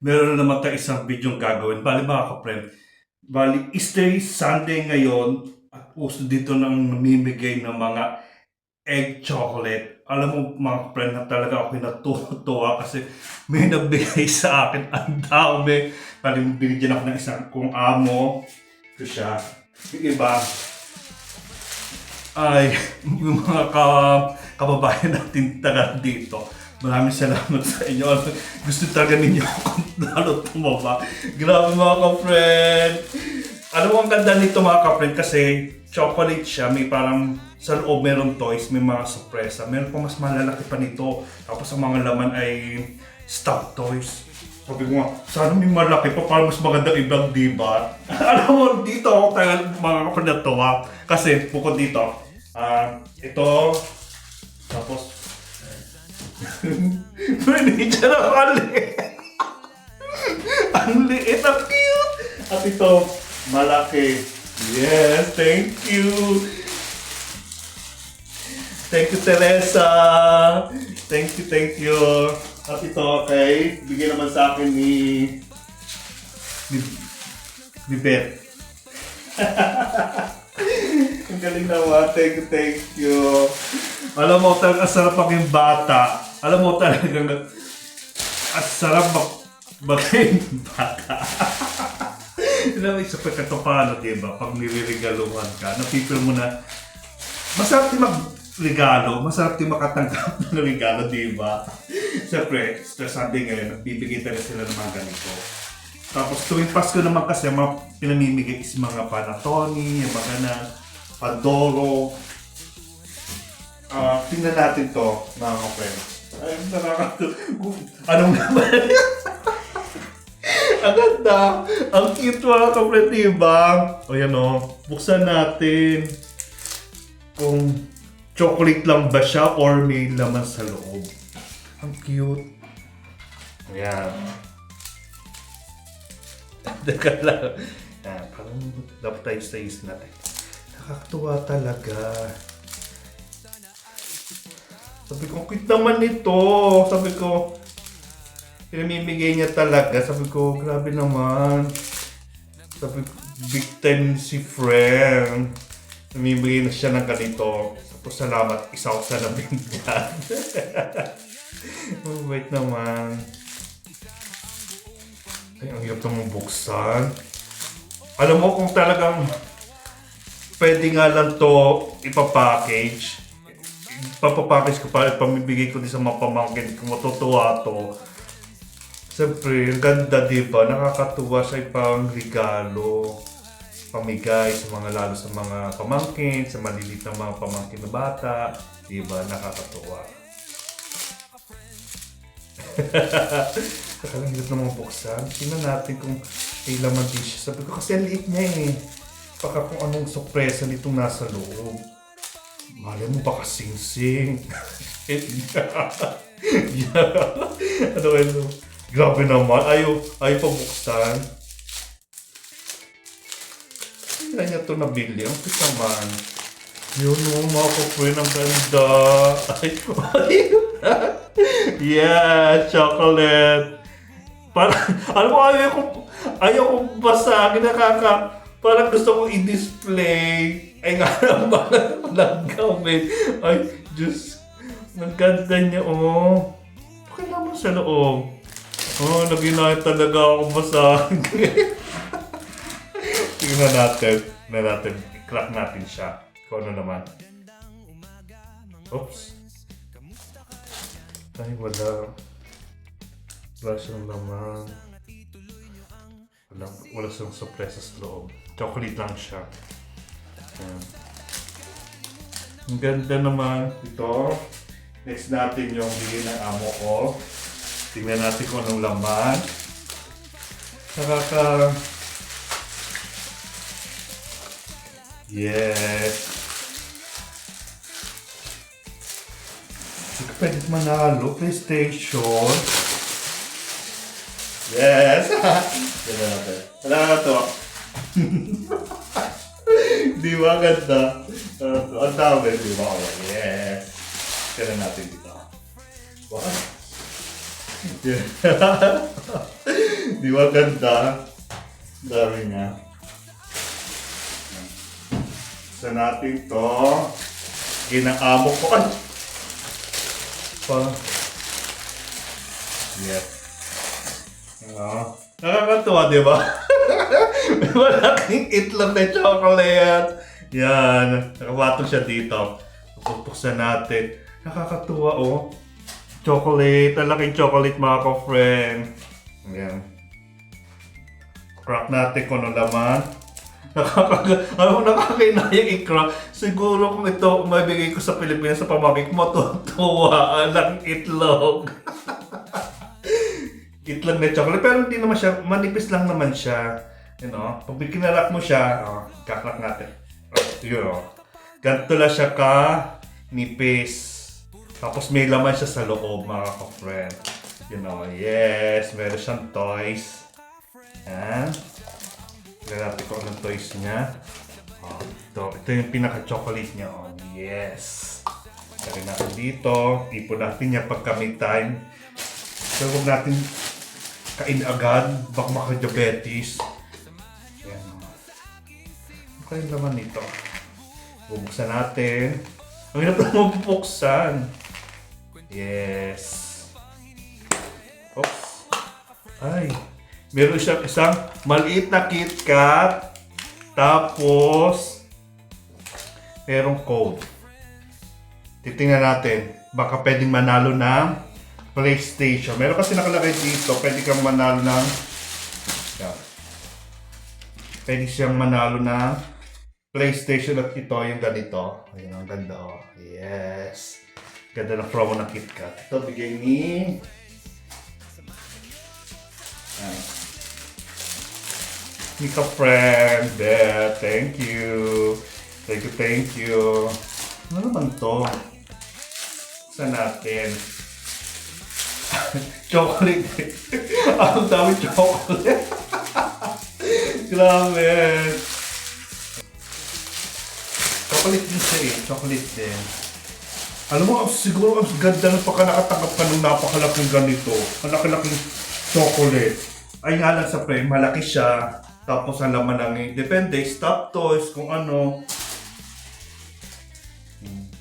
Meron na naman tayo isang video gagawin. Bali mga ka-friend, bali Easter Sunday ngayon at uso dito nang namimigay ng mga egg chocolate. Alam mo mga ka-friend na talaga ako natutuwa kasi may nagbigay sa akin ang dami. Bali binigyan ako ng isang kung amo ko siya. Yung iba ay yung mga kababayan natin taga dito. Maraming salamat sa inyo. Gusto talaga ninyo kung lalo tumaba. Grabe mga ka-friend. Alam mo ang ganda nito mga ka-friend kasi chocolate siya. May parang sa loob meron toys, may mga sorpresa. Meron pa mas malalaki pa nito. Tapos ang mga laman ay stuffed toys. Sabi ko nga, sana may malaki pa para mas magandang ibang diba? Alam mo, dito ako talaga mga ka-friend natuwa. Kasi bukod dito, ito, tapos, furniture na mali. Ang liit, ang cute. At ito, malaki. Yes, thank you. Thank you, Teresa. Thank you. At ito, okay, bigyan naman sa akin ni Beth. Ang galing naman. Thank you. Alam mo, talagang sarap maging bata. Alam mo, talagang sarap maging bata. Alam mo, isa pa ito paano, diba? Pag nilirigaluhan ka, napipil mo na masarap din magregalo, masarap din makatanggap ng regalo, diba? Siyempre, Easter Sunday ngayon, nagbibigay talaga sila ng mga ganito. Tapos tuwing Pasko naman kasi mga pinamimigay is mga Panatoni, yung mga na Pandoro. Tingnan natin to, mga ka-friends. Ay, nakakatuwa. Anong naman? Ang ganda! Ang cute mga ka-friend, diba? O yan o, buksan natin kung chocolate lang ba siya or may laman sa loob. Ang cute. Ayan. Teka lang. Parang dapat tayo sa is natin. Nakakatuwa talaga. Sabi ko, cute naman ito. Sabi ko, pinamimigay niya talaga. Sabi ko, grabe naman. Sabi ko, big time si friend. Namimigay na siya ng ganito. Tapos salamat, isa ko sa nabigyan. Wait naman. Ay, ang hirap namang buksan. Alam mo kung talagang pwede nga lang to ipapackage. Ipapapackage ko para pamibigay ko din sa mga pamangkin kung matutuwa to. Siyempre, ang ganda diba? Nakakatuwa siya ipang regalo. Pamigay sa mga lalo sa mga pamangkin, sa maliliit na mga pamangkin na bata. Diba? Nakakatuwa. Nakalanggit na mga buksan. Tingnan natin kung may laman din siya. Sabi ko kasi ang liit niya eh. Baka kung anong sorpresa nitong nasa loob. Malay mo baka sing-sing. Ano ito? Grabe naman. Ayaw pa buksan. Hindi niya ito nabili. Ang cute naman. Yun o, mga ka-friend, ang ganda. Yeah, chocolate. Parang, alam mo, ayaw ko basagin, parang gusto kong i-display. Ay nga naman, walang gawin. Ay, Diyos, ang ganda niya, oh. Bakit naman sa loob? Oh, naginayat talaga ako basagin. Tingnan natin, i-crack natin siya. Kung ano naman. Oops. Ay, wala. Wala siyang laman. Wala siyang sorpresa sa loob. Chocolate lang siya. Ayan. Ang ganda naman ito. Next natin yung bigay ng amo ko. Tingnan natin kung anong laman. Yes. Hindi ka pwede manalo. PlayStation. Yes! Ganda natin. Wala na to. Di ba ganda? Ang dami, di ba? Yes! Ganda natin dito. Wow! Yeah. Di ba ganda? Dami niya. Sa natin to. Ginaamo ko. Ay! Yes. Nakakatuwa, di ba? May malaking itlog na chocolate. Yan. Nakapatong siya dito. Pupuksan natin. Nakakatuwa, oh. Chocolate. Ang laking chocolate, mga ka-friend. Yan. Crack natin kung ano laman. Nakakainayang i-crack. Siguro kung ito mabigay ko sa Pilipinas sa pamangkin ko, matutuwa. Ang itlog. Itlog na chocolate. Pero hindi naman siya, manipis lang naman siya. You know, pag kinalak mo siya, kaklak natin. Yun, ganito lang siya nipis. Tapos may laman siya sa loob, mga ka-friend. You know, yes, meron siyang toys. Yan. Tignan natin kung anong toys niya. Ito yung pinaka-chocolate niya. Yes. Lagyan natin dito. Ipon natin niya pag kami time. So, huwag natin kain agad. Baka maka-diabetes. Yan. Ano kayong laman nito? Bubuksan natin. Ang hirap na mabubuksan. Yes. Oops. Ay. Meron siyang isang maliit na KitKat. Tapos, merong code. Titingnan natin. Baka pwedeng manalo ng PlayStation. Meron kasi nakalagay dito. Pwede kang manalo ng... Yan. Pwede siyang manalo ng PlayStation at ito yung ganito. Ayun, ang ganda, oh. Yes. Ganda ng promo ng KitKat. Ito, bigay ni... Mika friend, there, thank you. Thank you. Ano naman to? Saan natin? Chocolate. Ang dami chocolate. Grabe. Chocolate din siya eh. Chocolate din. Alam mo, siguro ang ganda ng pagka-nakatanggap ka ng napakalaking ganito. Ang laki-laking chocolate. Ay nga lang sa frame, malaki siya. Tapos ang laman lang depende, stop toys, kung ano.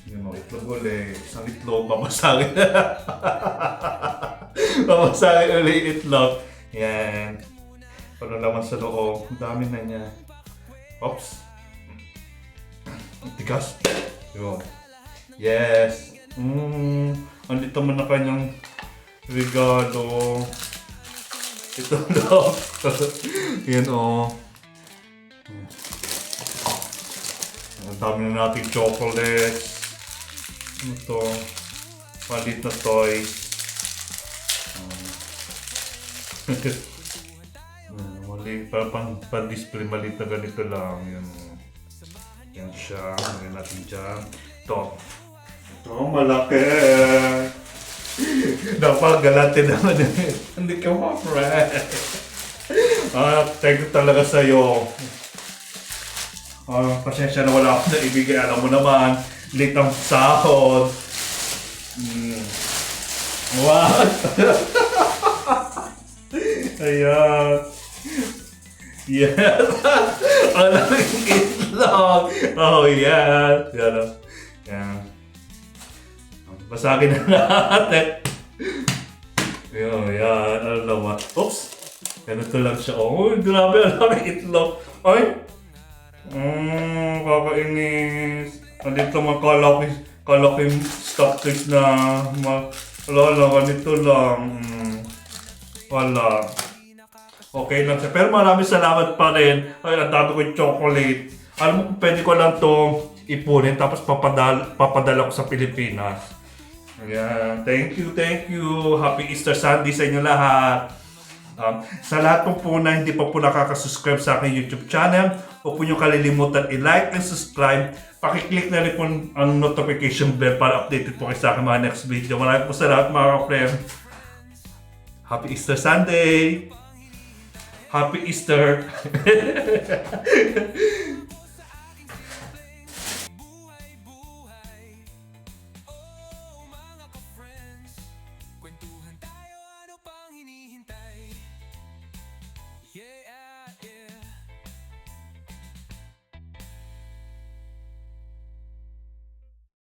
Yun o, itlog ulit. Isang itlog, babasagin. Babasagin ulit itlog. Yan. Ano laman sa loob. Ang dami na niya. Oops. Ang tigas. Yun. Yes. Andito man na kanyang regalo. Ito lang. Yan o. Ang dami na nating chocolate. Ano to? Palit na toys. Mali, pan-display maliit na ganito lang. Yan siya. Lagyan natin dyan. Ito. Ito, malaki. Napagalatin naman yun. Hindi ka ma-friend. Thank you talaga sa'yo. Pasensya na wala akong naibigay. Alam mo naman, late ang sahod. What? Ayan. Yes. Ang laming itlog. Oh, yes. Yan. Yan. Basagin na natin. Yan. Ano naman? Oops. Ganito lang siya. Oh, grabe. Ang laming itlog. Ay. Kakainis. Nandito mga kalaking stock toys na wala, ganito lang. Wala. Okay lang siya. Pero maraming salamat pa rin. Ay, ang dami ko yung chocolate. Alam mo, pwede ko lang to ipunin tapos papadala ko sa Pilipinas. Ayan. Thank you. Happy Easter Sunday sa inyo lahat. Sa lahat po na hindi pa po nakaka-subscribe sa aking YouTube channel, huwag po nyo kalilimutan i-like and subscribe. Pakiclick na rin po ang notification bell para updated po kayo sa aking mga next video. Maraming po salamat mga friend. Happy Easter Sunday! Happy Easter!